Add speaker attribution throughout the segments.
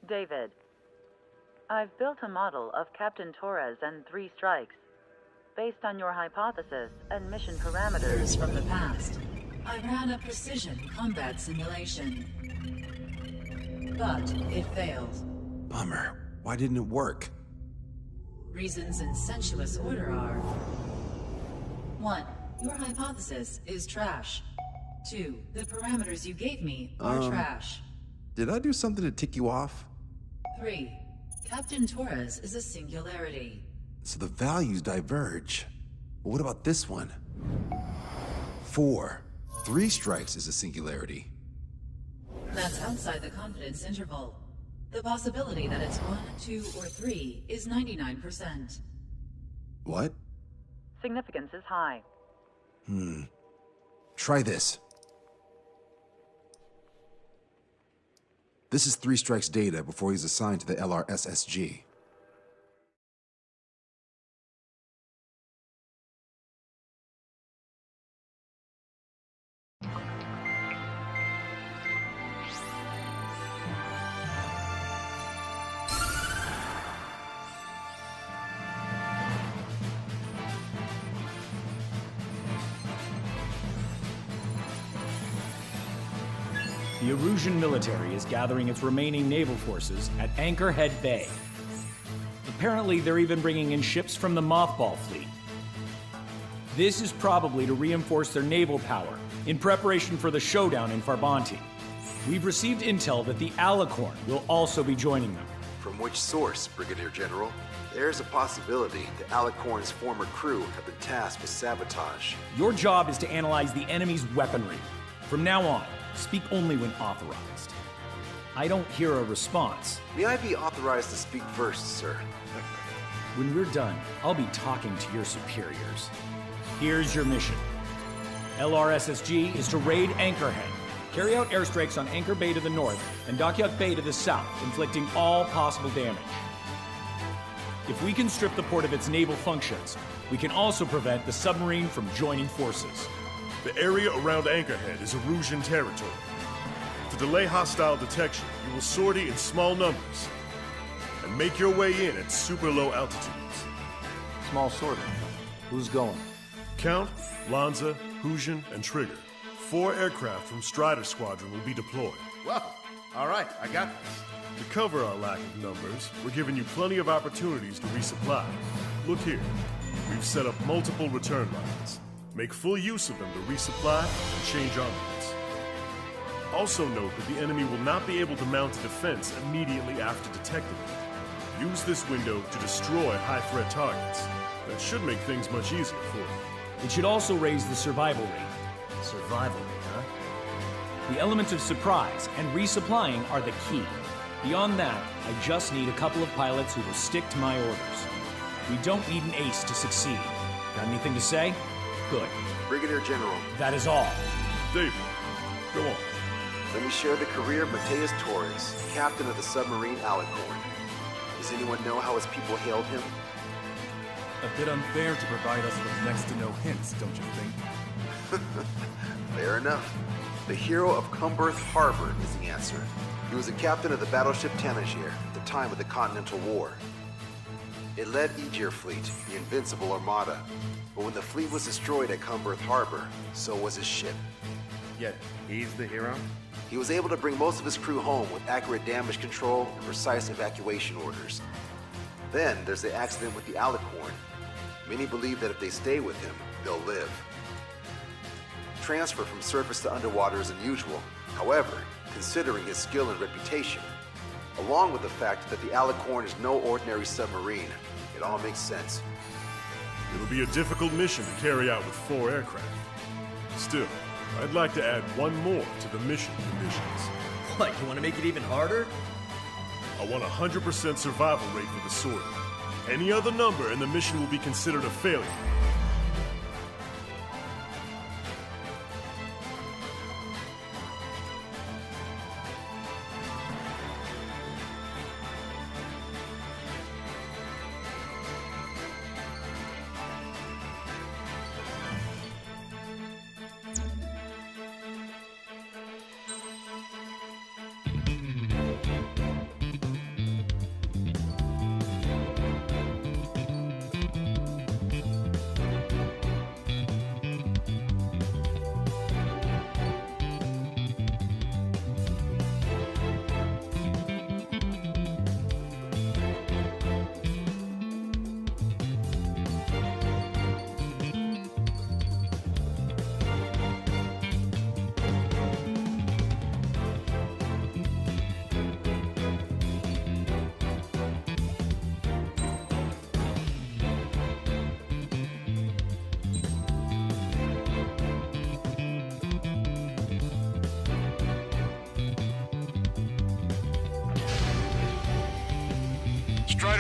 Speaker 1: David, I've built a model of Captain Torres and 3 strikes. Based on your hypothesis and mission parameters
Speaker 2: from the past, I ran a precision combat simulation. But it failed.
Speaker 3: Bummer. Why didn't it work?
Speaker 2: Reasons in sensuous order are: 1. Your hypothesis is trash. 2. The parameters you gave me are trash.
Speaker 3: Did I do something to tick you off?
Speaker 2: 3. Captain Torres is a singularity.
Speaker 3: So the values diverge. But what about this one? 4. 3 strikes is a singularity.
Speaker 2: That's outside the confidence interval. The possibility that it's 1, 2, or 3 is 99%.
Speaker 3: What?
Speaker 1: significance is high.
Speaker 3: Try this. This is 3 Strike's data before he's assigned to the LRSSG.
Speaker 4: The Erusian military is gathering its remaining naval forces at Anchorhead Bay. Apparently, they're even bringing in ships from the Mothball fleet. This is probably to reinforce their naval power in preparation for the showdown in Farbanti. We've received intel that the Alicorn will also be joining them.
Speaker 3: From which source, Brigadier General? There's a possibility the Alicorn's former crew have been tasked with sabotage.
Speaker 4: Your job is to analyze the enemy's weaponry. From now on, speak only when authorized. I don't hear a response.
Speaker 3: May I be authorized to speak first, sir?
Speaker 4: When we're done, I'll be talking to your superiors. Here's your mission. LRSSG is to raid Anchorhead, carry out airstrikes on Anchor Bay to the north and Dockyard Bay to the south, inflicting all possible damage. If we can strip the port of its naval functions, we can also prevent the submarine from joining forces.
Speaker 5: The area around Anchorhead is Erusian territory. To delay hostile detection, you will sortie in small numbers and make your way in at super low altitudes.
Speaker 6: Small sortie. Who's going?
Speaker 5: Count, Lanza, Husian, and Trigger. 4 aircraft from Strider Squadron will be deployed.
Speaker 6: Well, all right, I got this.
Speaker 5: To cover our lack of numbers, we're giving you plenty of opportunities to resupply. Look here. We've set up multiple return lines. Make full use of them to resupply and change armaments. Also note that the enemy will not be able to mount a defense immediately after detecting it. Use this window to destroy high-threat targets. That should make things much easier for you.
Speaker 4: It should also raise the survival rate.
Speaker 6: Survival rate, huh?
Speaker 4: The elements of surprise and resupplying are the key. Beyond that, I just need a couple of pilots who will stick to my orders. We don't need an ace to succeed. Got anything to say? Good.
Speaker 3: Brigadier General.
Speaker 4: That is all.
Speaker 5: David, go on.
Speaker 3: Let me share the career of Mateus Torres, captain of the submarine Alicorn. Does anyone know how his people hailed him?
Speaker 7: A bit unfair to provide us with next to no hints, don't you think?
Speaker 3: Fair enough. The hero of Cumberth Harbor is the answer. He was the captain of the battleship Tanager at the time of the Continental War. It led Aegir Fleet, the Invincible Armada. But when the fleet was destroyed at Cumberth Harbor, so was his ship.
Speaker 6: Yet, he's the hero?
Speaker 3: He was able to bring most of his crew home with accurate damage control and precise evacuation orders. Then there's the accident with the Alicorn. Many believe that if they stay with him, they'll live. Transfer from surface to underwater is unusual. However, considering his skill and reputation, along with the fact that the Alicorn is no ordinary submarine, it all makes sense.
Speaker 5: It'll be a difficult mission to carry out with 4 aircraft. Still, I'd like to add one more to the mission conditions.
Speaker 6: What, you want to make it even harder?
Speaker 5: I want a 100% survival rate for the sortie. Any other number and the mission will be considered a failure.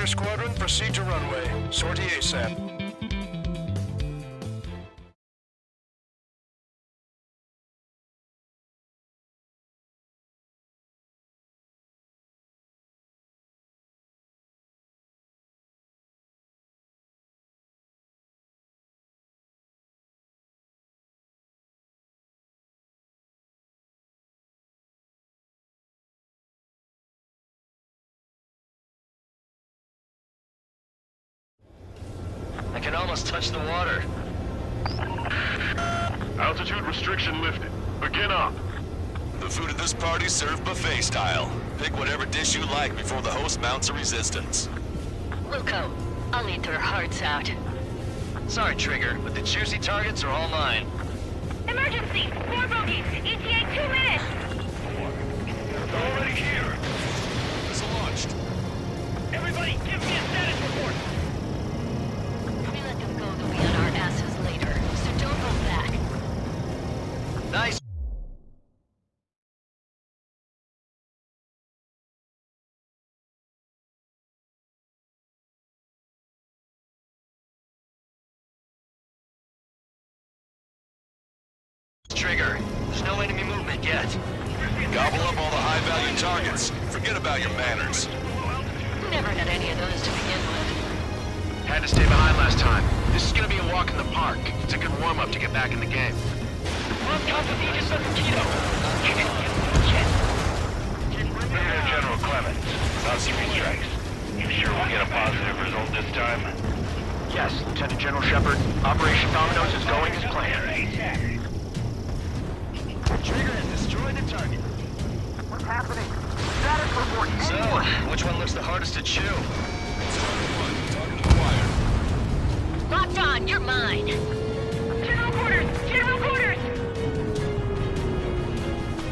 Speaker 8: Carrier Squadron, proceed to runway. Sortie ASAP.
Speaker 9: I can almost touch the water.
Speaker 5: Altitude restriction lifted. Begin up.
Speaker 10: The food at this party's served buffet style. Pick whatever dish you like before the host mounts a resistance.
Speaker 11: Wilco, I'll eat their hearts out.
Speaker 9: Sorry, Trigger, but the juicy targets are all mine.
Speaker 12: Emergency! 4 bogeys! ETA 2 minutes!
Speaker 5: Already here.
Speaker 10: Missile launched.
Speaker 12: Everybody, give me a status report!
Speaker 11: If we let them go, they'll be on our asses later, so don't hold back.
Speaker 9: Nice. Trigger, there's no enemy movement yet.
Speaker 10: Gobble up all the high-value targets. Forget about your manners.
Speaker 11: Never had any of those to begin with.
Speaker 9: Had to stay behind last time. This is gonna be a walk in the park. It's a good warm-up to get back in the game.
Speaker 12: We're on top of Aegis of Keto!
Speaker 8: General Clemens, on 3 strikes. You sure we'll get a positive result this time?
Speaker 9: Yes, Lieutenant General Shepard. Operation Dominoes is going as planned. Trigger has destroyed the target.
Speaker 12: What's happening? Status report!
Speaker 9: So, which one looks the hardest to chew?
Speaker 11: Locked on, you're mine!
Speaker 12: General quarters! General quarters!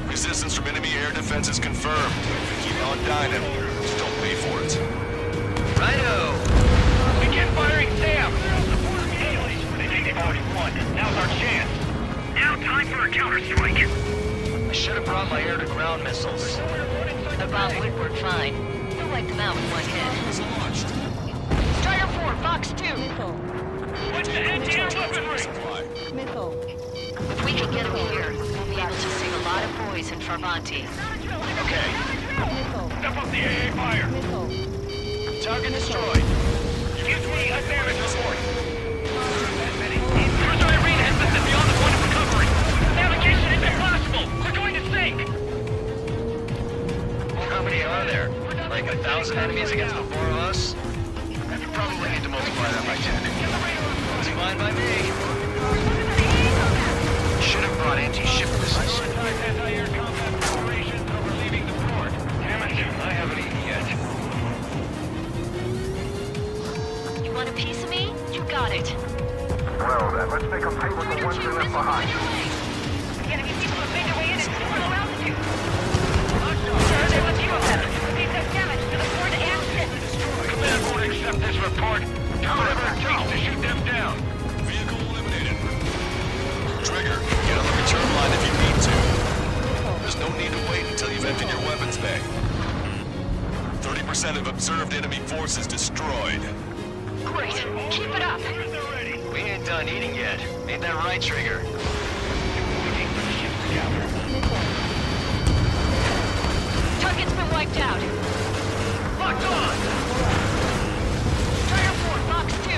Speaker 10: Resistance from enemy air defenses confirmed. Keep on dining. Just don't pay for it.
Speaker 9: Righto!
Speaker 12: Begin firing Sam! They think they've already won. Now's our chance. Now time for a counterstrike.
Speaker 9: I should have brought my air-to-ground missiles.
Speaker 11: The bomb would work fine. We'll wipe them out with one hit.
Speaker 10: Missile launched.
Speaker 11: Strider 4, Fox 2!
Speaker 12: What's the anti-air weaponry?
Speaker 10: Supply.
Speaker 11: If we can get them here, we'll be able to save a lot of boys in Farvanti.
Speaker 9: Okay.
Speaker 12: Step up the AA fire.
Speaker 9: Target destroyed.
Speaker 12: Excuse me, a damage report. Cruiser Irene has lifted beyond the point of recovery. Navigation is impossible. We're going to sink.
Speaker 9: How many are there? Like 1,000 enemies against the 4 of us? You probably need to multiply that by 10. It's fine by me. Should have brought anti-ship missiles.
Speaker 12: Anti-air combat operations over leaving the port. Damn it, I haven't eaten yet.
Speaker 11: You want a piece of me? You got it.
Speaker 8: Well then, let's make them pay with the ones they left behind.
Speaker 12: The enemy people have made their way in at too low altitude. Sir, there's a few of them. They've done damage to the port and ship.
Speaker 8: Command won't accept this report. Do whatever it takes to shoot them down.
Speaker 10: Vehicle eliminated. Trigger, get on the return line if you need to. There's no need to wait until you've emptied your weapons bay. 30% of observed enemy forces destroyed.
Speaker 11: Great. Keep it up.
Speaker 9: We ain't done eating yet. Ain't that right, Trigger?
Speaker 11: Target's been wiped out.
Speaker 12: Locked on!
Speaker 11: Strider 4, Fox 2.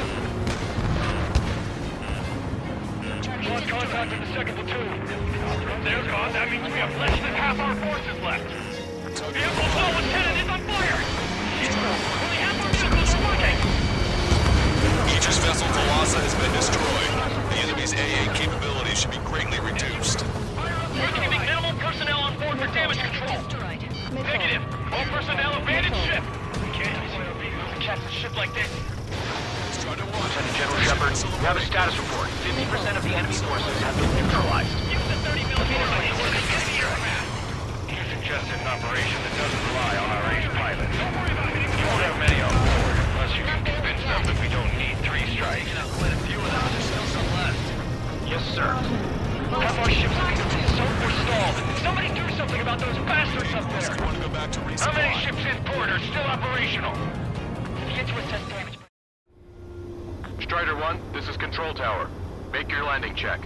Speaker 12: Lost contact with the second platoon. They're gone. That means we have less than half our forces left. Vehicle 12, Lieutenant, is on fire! Only half our vehicles are working!
Speaker 10: Aegis vessel Thalassa has been destroyed. The enemy's AA capabilities should be greatly reduced.
Speaker 12: We're keeping minimal personnel on board for damage control.
Speaker 11: Destroyed.
Speaker 12: Negative. All personnel abandoned ship. We can't catch a ship like this.
Speaker 9: Lieutenant General Shepard, we have a status report. 50% of the enemy forces have been neutralized.
Speaker 12: Use the 30mm enemy aircraft. You suggested an operation that doesn't rely on our ace pilots. Don't worry about it. You won't have many on board, unless you can convince them that we don't need 3 strikes.
Speaker 9: Quite a few of them. There's still some left.
Speaker 12: Yes, sir. Half our ships are sunk or stalled. Somebody do something about those bastards up there.
Speaker 10: We want to go back to resupply.
Speaker 12: How many ships in port are still operational?
Speaker 8: Strider 1, this is Control Tower. Make your landing check.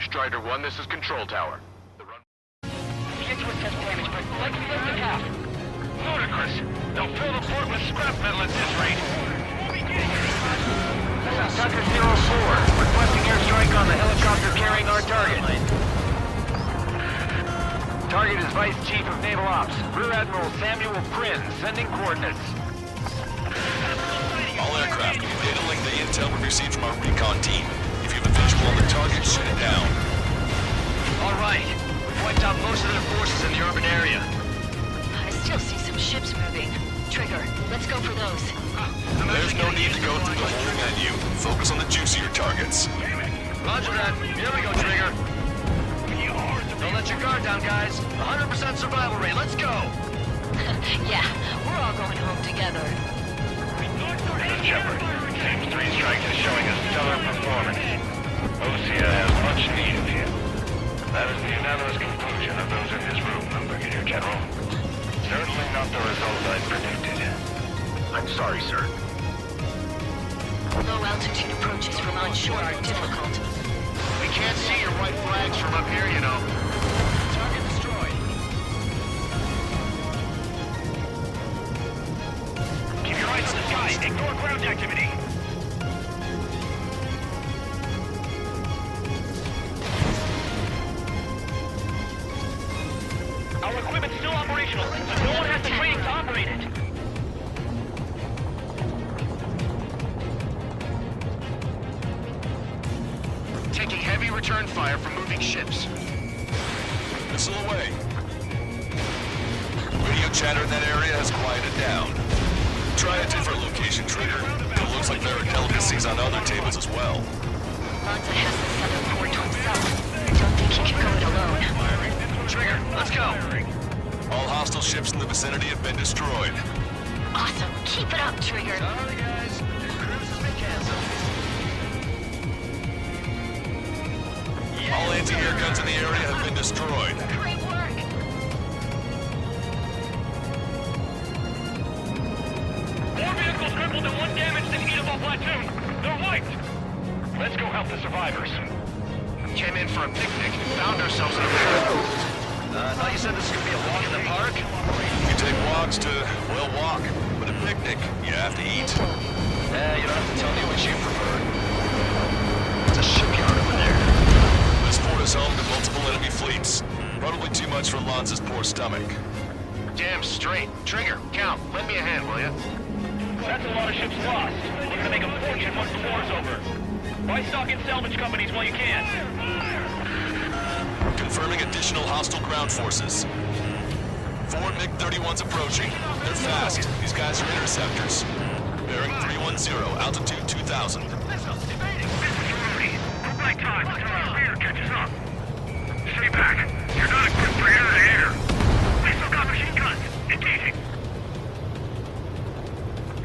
Speaker 8: Strider 1, this is Control Tower.
Speaker 12: Ludicrous! They'll fill the port with scrap metal at this rate.
Speaker 8: This is Tucker 04, requesting airstrike on the helicopter carrying our target. Target is Vice Chief of Naval Ops, Rear Admiral Samuel Prynne, sending coordinates.
Speaker 10: All aircraft, we've data link the intel we received from our recon team. If you have a visual on the target, shoot it down.
Speaker 8: All right. We've wiped out most of their forces in the urban area.
Speaker 11: I still see some ships moving. Trigger, let's go for those.
Speaker 10: There's no need to go through the whole menu. Focus on the juicier targets.
Speaker 8: Roger that. Here we go, Trigger. Don't let your guard down, guys. 100% survival rate. Let's go.
Speaker 11: Yeah, we're all going home together.
Speaker 8: Shepard, Team 3 Strike is showing a stellar performance. Osea has much need of you. That is the unanimous conclusion of those in this room, Brigadier General. Certainly not the result I predicted. I'm sorry, sir.
Speaker 11: Low altitude approaches from onshore are difficult.
Speaker 8: We can't see your white flags from up here, you know. Target destroyed.
Speaker 12: Keep your eyes on the sky. Ignore ground activity. Our equipment's still operational, so no one has the training to operate it.
Speaker 8: Taking heavy return fire from moving ships.
Speaker 10: Missile away. Radio chatter in that area has quieted down. Try a different location, Trigger. It looks like there are delicacies on other tables as well.
Speaker 11: Lanza has the southern port to himself. Don't think he can go it alone.
Speaker 8: Trigger, let's go.
Speaker 10: All hostile ships in the vicinity have been destroyed.
Speaker 11: Awesome. Keep it up, Trigger.
Speaker 8: Sorry, guys. Cruise has been canceled.
Speaker 10: All anti-air guns in the area have been destroyed.
Speaker 11: Great work.
Speaker 12: More vehicles crippled and one damaged in Eatable Platoon. They're wiped. Let's go help the survivors.
Speaker 8: Came in for a picnic and found ourselves in a paradox. I thought you said this could be a walk in the park?
Speaker 10: You take walks to, well, walk. But a picnic, you have to eat.
Speaker 8: You don't have to tell me what you prefer. It's a shipyard over there.
Speaker 10: This port is home to multiple enemy fleets. Probably too much for Lanza's poor stomach.
Speaker 8: Damn straight. Trigger, Count, lend me a hand, will you?
Speaker 12: That's a lot of ships lost. We're gonna make a fortune once the war's over. Buy stock in salvage companies while you can.
Speaker 10: Confirming additional hostile ground forces. 4 MiG-31s approaching. They're fast. These guys are interceptors. Bearing 310, altitude 2000.
Speaker 12: Right time until our rear catches up. Stay back. You're not equipped for air-to-air. We still got machine guns. Engaging.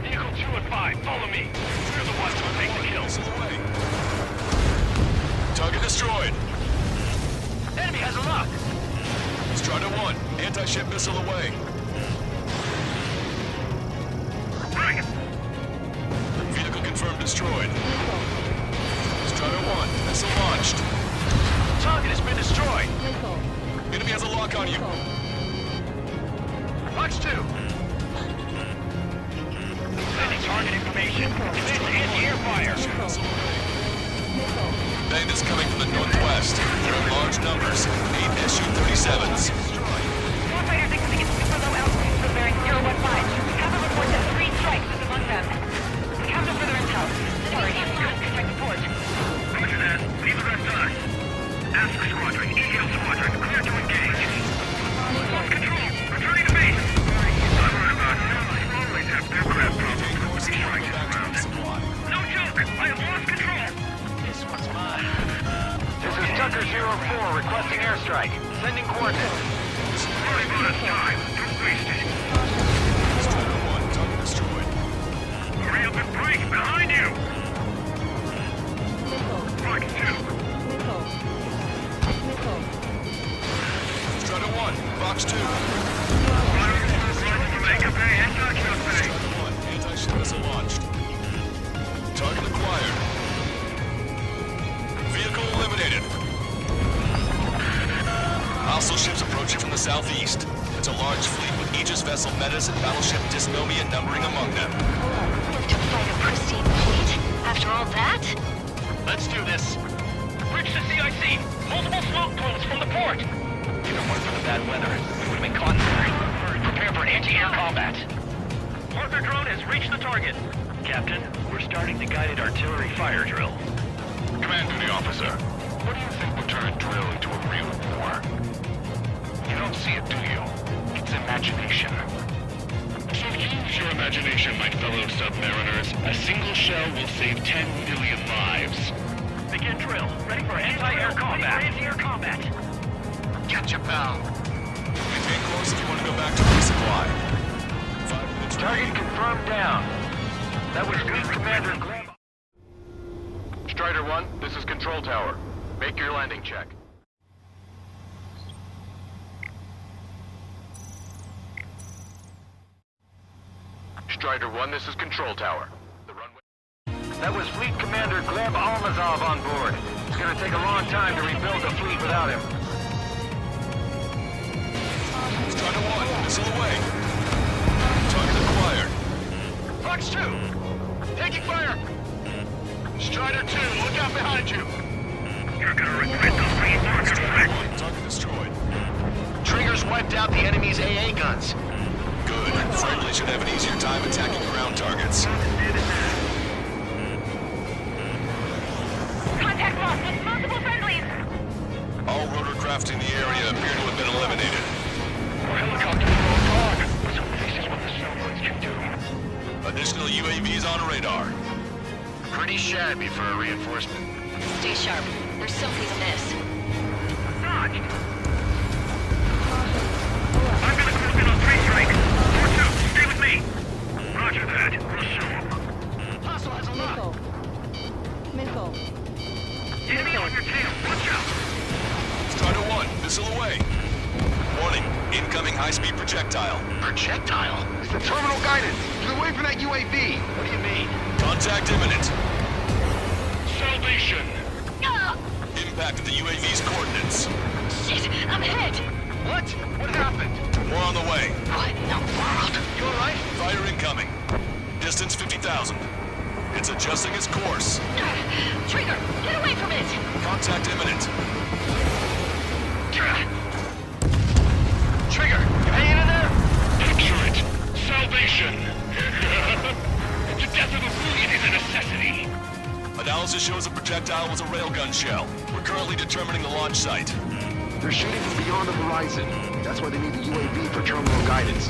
Speaker 12: Vehicle 2 and 5, follow me. We're the ones who will take the kills.
Speaker 10: Target destroyed.
Speaker 12: Enemy has a lock.
Speaker 10: Strider 1, anti-ship missile away.
Speaker 12: Right.
Speaker 10: Vehicle confirmed destroyed. Strider 1, missile launched.
Speaker 8: Target has been destroyed.
Speaker 10: Enemy has a lock on you.
Speaker 8: Watch 2.
Speaker 12: Sending target information. Commence anti-air fire.
Speaker 10: Bandits coming from the northwest. They're in large numbers. 8 Su-37s.
Speaker 11: Warfighters experiencing super low altitude from bearing 015. Kappa reports that 3 strikes is among them. Captain further intel. Sorry, we couldn't protect the port.
Speaker 12: Roger that. Leave the rest to us. Ask the squadron. EL squadron. Clear to engage. Lost control. Returning to base. I'm worried about slowly tap aircraft problems with these strikes around. No joke. I have lost control.
Speaker 8: This one's mine. This is Tucker 04 requesting airstrike. Sending coordinates.
Speaker 10: Aegis vessel Metas and battleship Dysnomia numbering among them.
Speaker 11: We have to fight a pristine fleet after all that?
Speaker 12: Let's do this. Bridge to CIC. Multiple smoke plumes from the port. If it weren't for the bad weather, we would have been caught in the Prepare for anti-air combat. Parker drone has reached the target. Captain, we're starting the guided artillery fire drill.
Speaker 8: Command duty officer, what do you think would turn a drill into a real war? You don't see it, do you? It's imagination. So use your imagination, my fellow submariners. A single shell will save 10 million lives.
Speaker 12: Begin drill. Ready for anti-air combat. Anti-air combat.
Speaker 9: Gotcha, pal.
Speaker 10: Maintain course if you want to go back to resupply. 5 minutes.
Speaker 12: Target confirmed down. That was Fleet Commander Glenn.
Speaker 8: Strider 1, this is Control Tower. Make your landing check. Strider 1, this is Control Tower. The runway...
Speaker 12: That was Fleet Commander Gleb Almazov on board. It's gonna take a long time to rebuild the fleet without him.
Speaker 10: Strider 1, missile away. Target acquired.
Speaker 8: Fox 2, taking fire! Strider 2, look out behind you!
Speaker 12: You're gonna regret those reinforcements.
Speaker 10: Target destroyed.
Speaker 9: Triggers wiped out the enemy's AA guns.
Speaker 10: Good. Friendly should have an easier time attacking ground targets.
Speaker 11: Contact lost with multiple friendlies.
Speaker 10: All rotorcraft in the area appear to have been eliminated.
Speaker 12: Our helicopters are on guard. So this is what the snowbirds can do.
Speaker 10: Additional UAVs on radar.
Speaker 9: Pretty shabby for a reinforcement.
Speaker 11: Stay sharp. There's something amiss.
Speaker 12: Dodged. I'm gonna group in on 3 strikes. 4-2, stay with me. Roger that. We'll show 'em.
Speaker 9: Hostile has a lock.
Speaker 11: Missile.
Speaker 12: Enemy on your tail. Watch out.
Speaker 10: Strider 1, missile away. Warning, incoming high-speed projectile.
Speaker 9: Projectile?
Speaker 3: It's the terminal guidance. Get away from that UAV.
Speaker 9: What do you mean?
Speaker 10: Contact imminent.
Speaker 8: Salvation!
Speaker 10: Impact of the UAV's coordinates.
Speaker 11: Shit, I'm hit.
Speaker 9: What? What happened?
Speaker 10: More on the way.
Speaker 11: What in the world?
Speaker 9: You alright?
Speaker 10: Fire incoming. Distance 50,000. It's adjusting its course.
Speaker 11: Trigger, get away from it.
Speaker 10: Contact imminent.
Speaker 9: Trigger, you hanging in there?
Speaker 8: Picture it! Salvation! The death of a brilliant is a necessity!
Speaker 10: Analysis shows the projectile was a railgun shell. We're currently determining the launch site.
Speaker 3: They're shooting from beyond the horizon. That's why they need the UAV for terminal guidance.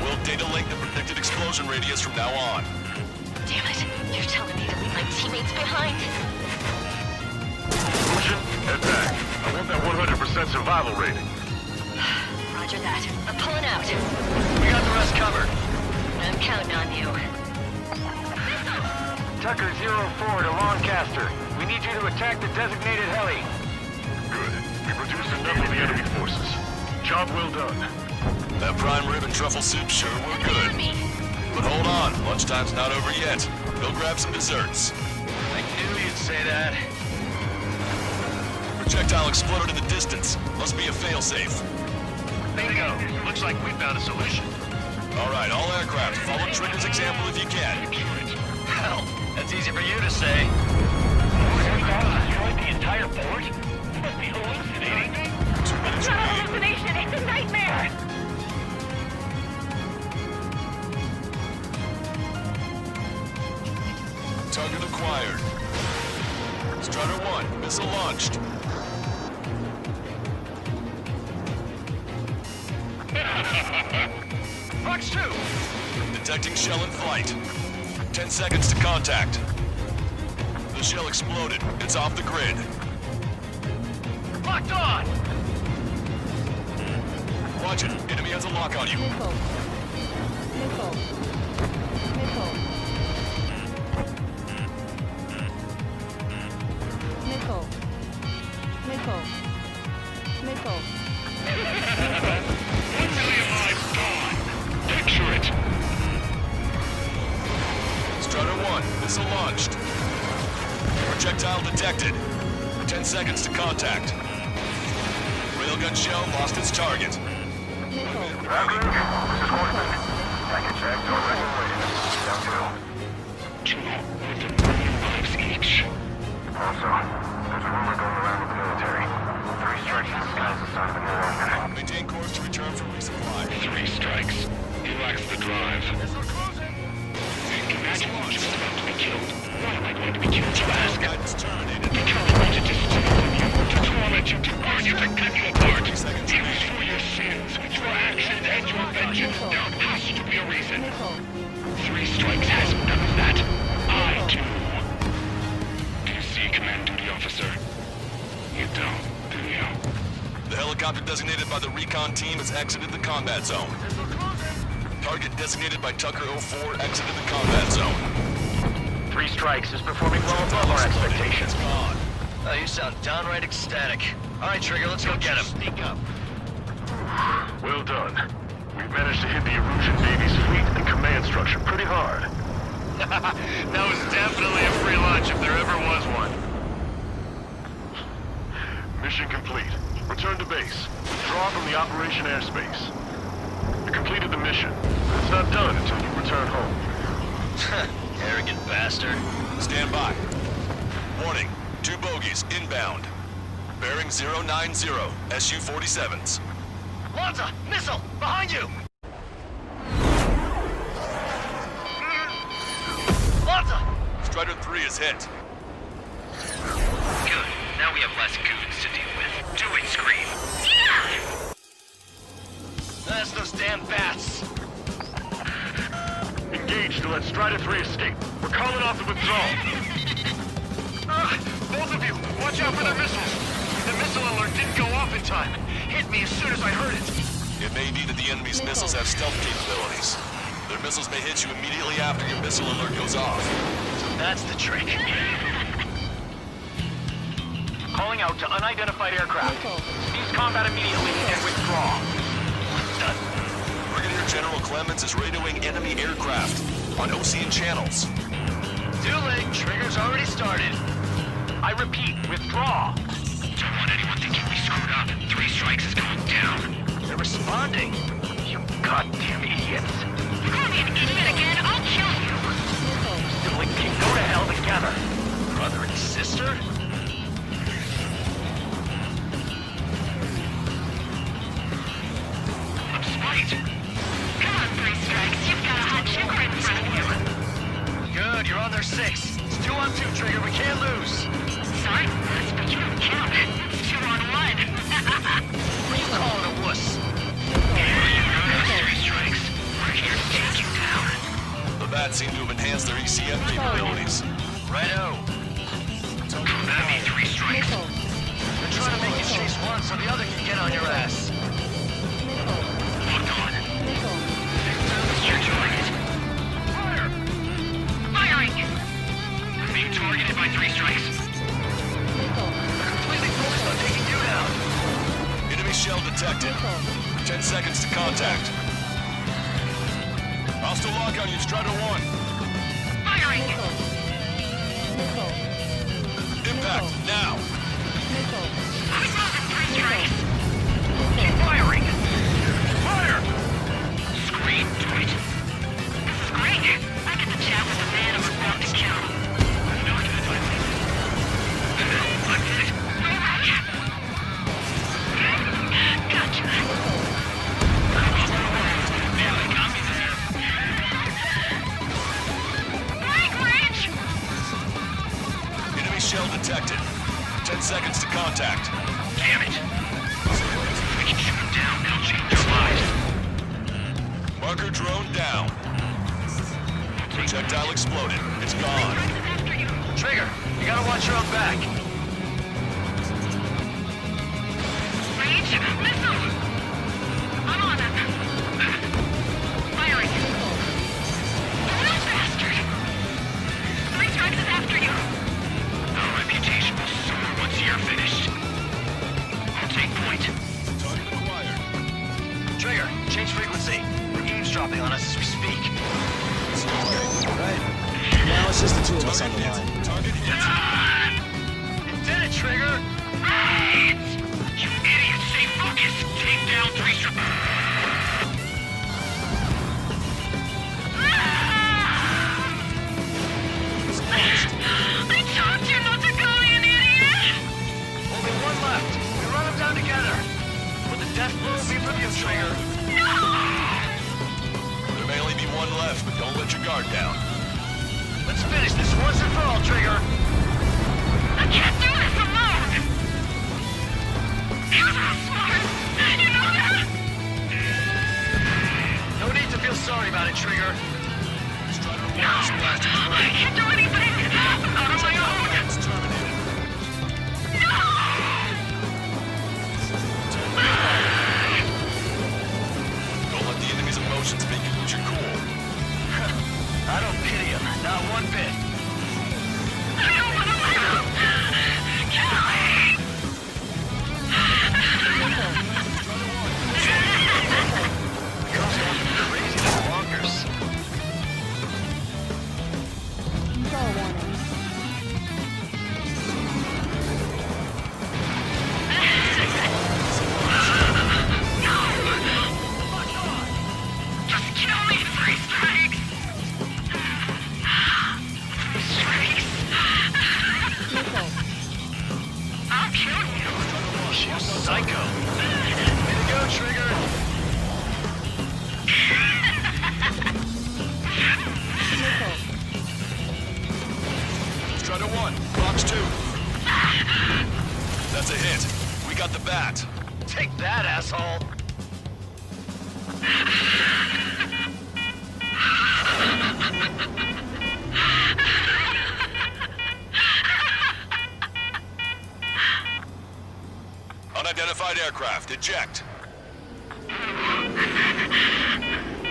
Speaker 10: We'll data link the predicted explosion radius from now on.
Speaker 11: Damn it. You're telling me to leave my teammates behind?
Speaker 8: Lucian, head back. I want that 100% survival rating.
Speaker 11: Roger that. I'm pulling out.
Speaker 9: We got the rest covered.
Speaker 11: I'm counting on you.
Speaker 12: Tucker 04 to Lancaster. We need you to attack the designated heli.
Speaker 8: Good. We've reduced enough of the enemy forces. Job well done.
Speaker 10: That prime rib and truffle soup sure were
Speaker 11: Enemy
Speaker 10: good.
Speaker 11: on me.
Speaker 10: But hold on, lunchtime's not over yet. Go grab some desserts.
Speaker 9: I knew you'd say that.
Speaker 10: Projectile exploded in the distance. Must be a failsafe.
Speaker 9: Bingo. Looks like we found a solution.
Speaker 10: All right, all aircraft, follow Trigger's example if you can.
Speaker 9: Hell, that's easy for you to say.
Speaker 12: Destroyed the entire port? You must be hallucinating.
Speaker 10: 2 minutes
Speaker 11: It's not a
Speaker 10: remaining.
Speaker 11: hallucination. It's a nightmare.
Speaker 10: Target acquired. Strider 1, missile launched.
Speaker 9: Fox 2!
Speaker 10: Detecting shell in flight. 10 seconds to contact. The shell exploded. It's off the grid.
Speaker 9: Locked on!
Speaker 10: Watch it. Enemy has a lock on you.
Speaker 11: Missile. Missile. Missile. Missile. Missile. Missile.
Speaker 8: 1 million lives gone! Picture it!
Speaker 10: Strider 1, missile launched. Projectile detected. 10 seconds to contact. Railgun shell lost its target.
Speaker 11: Missile.
Speaker 8: Valkyrie, this is Horseman. Package check, direct awaited. Down 2. 2 with a million lives each. Also, there's a rumor going around with the military. 3 strikes disguised as sign of a new order.
Speaker 10: Maintain course to return for resupply.
Speaker 8: 3 strikes. He lacks the drive. Imagine you're just about to be killed. Why am I going to be killed, you ask?
Speaker 10: Guidance terminated.
Speaker 8: Because I wanted to steal from you, to torment you, to burn you, to cut you apart. It was for your sins, your actions, and your vengeance. There has to be a reason. 3 strikes has none of that. I do. Do you see, Command Duty Officer? You don't, do you?
Speaker 10: The helicopter designated by the recon team has exited the combat zone. Target designated by Tucker 04 exited the combat zone.
Speaker 9: 3 strikes is performing well above our expectations.
Speaker 10: Gone.
Speaker 9: Oh, you sound downright ecstatic. All right, Trigger, let's go get him. Sneak up.
Speaker 8: Well done. We've managed to hit the Erusian Navy's fleet and command structure pretty hard.
Speaker 9: That was definitely a free lunch if there ever was one.
Speaker 8: Mission complete. Return to base. Withdraw from the operation airspace. You completed the mission. It's not done until you return home.
Speaker 9: Arrogant bastard.
Speaker 10: Stand by. Warning. 2 bogies inbound. Bearing 090. SU-47s.
Speaker 9: Lanza! Missile! Behind you! Lanza!
Speaker 10: Strider 3 is hit.
Speaker 9: Good. Now we have less goons to deal with. Do it, Scream! That's those damn bats!
Speaker 8: Engage to let Strider 3 escape. We're calling off the withdrawal.
Speaker 9: Both of you, watch out for their missiles! The missile alert didn't go off in time. Hit me as soon as I heard it.
Speaker 10: It may be that the enemy's missiles have stealth capabilities. Their missiles may hit you immediately after your missile alert goes off.
Speaker 9: So that's the trick. Calling out to unidentified aircraft. Cease combat immediately and withdraw. Done.
Speaker 10: Brigadier General Clemens is radioing enemy aircraft on Ocean channels.
Speaker 9: Too late. Trigger's already started. I repeat, withdraw.
Speaker 8: Don't want anyone thinking we screwed up. 3 strikes is going down.
Speaker 9: They're responding.
Speaker 8: You goddamn idiots.
Speaker 11: Call me an idiot again, I'll kill you!
Speaker 9: Sibling can go to hell together. Brother and sister?
Speaker 8: I'm spite.
Speaker 11: Come on, 3 strikes, you've got a hot sugar in front of you.
Speaker 9: Good, you're on their 6. It's 2 on 2, Trigger. We can't lose.
Speaker 11: Sorry, but you don't count. It's 2 on 1.
Speaker 9: What are you calling a wuss?
Speaker 8: 3 strikes. We're here to take you down.
Speaker 10: The bats seem to have enhanced their ECM capabilities.
Speaker 9: Righto.
Speaker 8: That'd be 3 strikes.
Speaker 9: They're trying to make you chase one so the other can get on your ass.
Speaker 8: Locked on. Your target. Fire!
Speaker 11: Firing!
Speaker 8: I'm being targeted by 3 strikes.
Speaker 9: They're completely focused on taking you down.
Speaker 10: Enemy shell detected. 10 seconds to contact. Hostile lock on you, Strider 1.
Speaker 11: Firing!
Speaker 10: Impact, now.
Speaker 11: I'm moving, 3 strikes!
Speaker 8: Keep firing! Fire! Scream, twit.
Speaker 11: This is great! I get to chat with the man I'm about to kill.
Speaker 8: I'm not gonna fight this. I'm hit.
Speaker 11: Gotcha!
Speaker 8: Yeah, they got me there.
Speaker 11: Language!
Speaker 10: Enemy shell detected. 10 seconds to contact.
Speaker 8: Damn it! We can shoot them down. They'll change their lives.
Speaker 10: Marker drone down. Projectile exploded. It's gone.
Speaker 9: Trigger, you gotta watch your own back.
Speaker 11: Range! Missile! I'm on him! Firing! You bastard! 3 strikes is after you!
Speaker 8: Our reputation will soar once you're finished. I'll take point.
Speaker 10: Target acquired.
Speaker 9: Trigger, change frequency. They're eavesdropping on us as we speak.
Speaker 6: Right. Now it's just the 2 of us on the line.
Speaker 10: Target hit.
Speaker 9: You did it, Trigger!
Speaker 8: You idiots! Stay focused! Take down 3 strikes!
Speaker 10: left, but don't let your guard down.
Speaker 9: Let's finish this once and for all, Trigger.
Speaker 11: I can't do this alone! You're so smart! You know that?
Speaker 9: No need to feel sorry about it, Trigger.
Speaker 11: No! I can't do anything! I'm on my own! No!
Speaker 10: Don't let the enemy's emotions make you lose your cool.
Speaker 9: I don't pity him, not one bit.
Speaker 11: I don't want to live! Kill me!
Speaker 9: Girl's going crazy like bonkers.
Speaker 11: Just kill me, 3 strikes! 3 strikes! I'll kill you!
Speaker 9: You psycho. Way to go, Trigger.
Speaker 10: Strider 1, box 2. That's a hit. We got the bat.
Speaker 9: Take that, asshole.
Speaker 10: Unidentified aircraft, eject.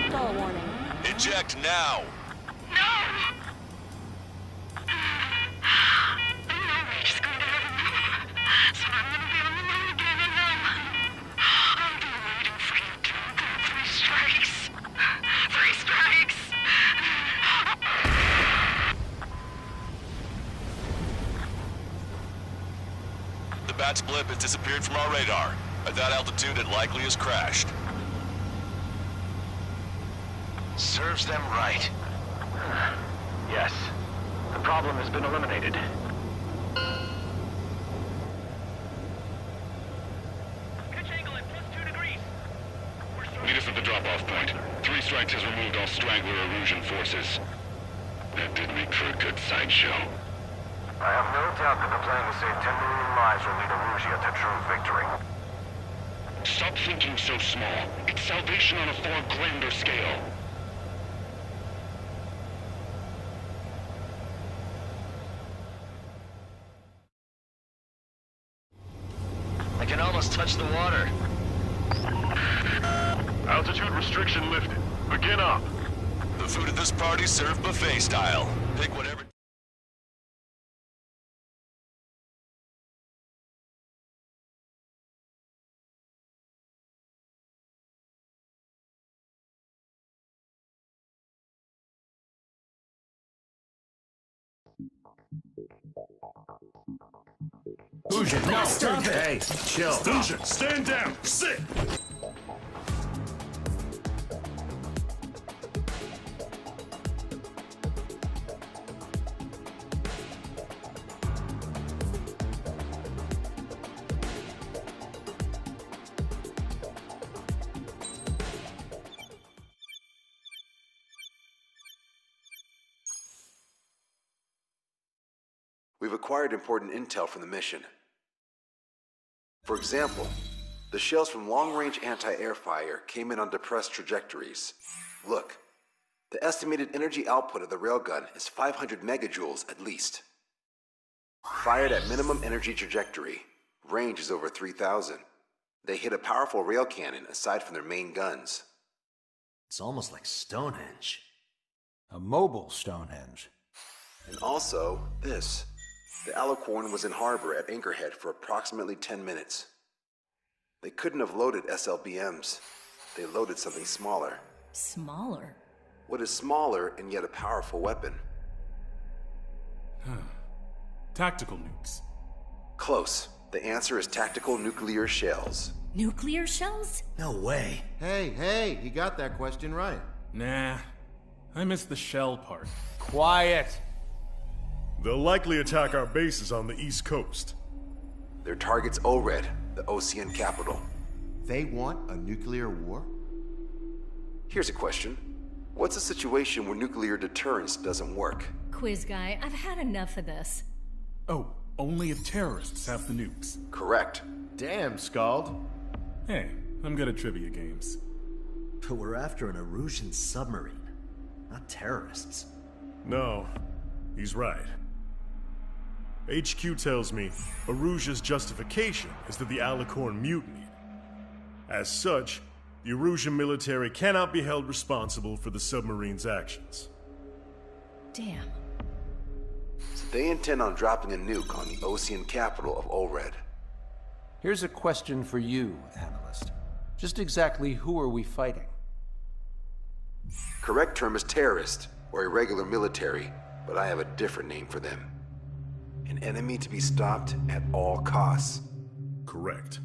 Speaker 13: Stall warning.
Speaker 10: Eject now.
Speaker 11: He's going to have a move, so I'm going to be on the line again, and I'll be waiting for you to do 3 strikes. 3 strikes!
Speaker 10: The bat's blip has disappeared from our radar. At that altitude, it likely has crashed.
Speaker 9: Serves them right. Yes. The problem has been eliminated.
Speaker 12: Pitch angle at +2 degrees. Meet us at the drop-off point. 3 strikes has removed all straggler erosion forces. That did make for a good sideshow.
Speaker 8: I have no doubt that the plan to save 10 million lives will lead Erusia to true victory.
Speaker 12: Stop thinking so small. It's salvation on a far grander scale.
Speaker 9: I can almost touch the water.
Speaker 5: Altitude restriction lifted. Begin up.
Speaker 10: The food at this party served buffet style. Pick whatever...
Speaker 5: Fusion, no, stop it!
Speaker 3: Hey, chill.
Speaker 5: Fusion, stand down! Sit!
Speaker 3: We've acquired important intel from the mission. For example, the shells from long-range anti-air fire came in on depressed trajectories. Look, the estimated energy output of the railgun is 500 megajoules at least. Fired at minimum energy trajectory, range is over 3,000. They hit a powerful rail cannon aside from their main guns.
Speaker 6: It's almost like Stonehenge.
Speaker 14: A mobile Stonehenge.
Speaker 3: And also, this. The Alicorn was in harbor at Anchorhead for approximately 10 minutes. They couldn't have loaded SLBMs. They loaded something smaller.
Speaker 13: Smaller?
Speaker 3: What is smaller and yet a powerful weapon?
Speaker 7: Tactical nukes.
Speaker 3: Close. The answer is tactical nuclear shells.
Speaker 13: Nuclear shells?
Speaker 6: No way.
Speaker 15: Hey, he got that question right.
Speaker 7: Nah, I missed the shell part.
Speaker 14: Quiet!
Speaker 5: They'll likely attack our bases on the East Coast.
Speaker 3: Their target's ORED, the Ocean capital.
Speaker 15: They want a nuclear war?
Speaker 3: Here's a question. What's a situation where nuclear deterrence doesn't work?
Speaker 13: Quiz guy, I've had enough of this.
Speaker 7: Oh, only if terrorists have the nukes.
Speaker 3: Correct.
Speaker 5: Damn, Scald.
Speaker 7: Hey, I'm good at trivia games.
Speaker 6: But we're after an Erusian submarine, not terrorists.
Speaker 5: No, he's right. HQ tells me Erusia's justification is that the Alicorn mutinied. As such, the Erusian military cannot be held responsible for the submarine's actions.
Speaker 13: Damn.
Speaker 3: So they intend on dropping a nuke on the Ocean capital of Olred.
Speaker 14: Here's a question for you, analyst. Just exactly who are we fighting?
Speaker 3: Correct term is terrorist, or irregular military, but I have a different name for them. An enemy to be stopped at all costs.
Speaker 5: Correct.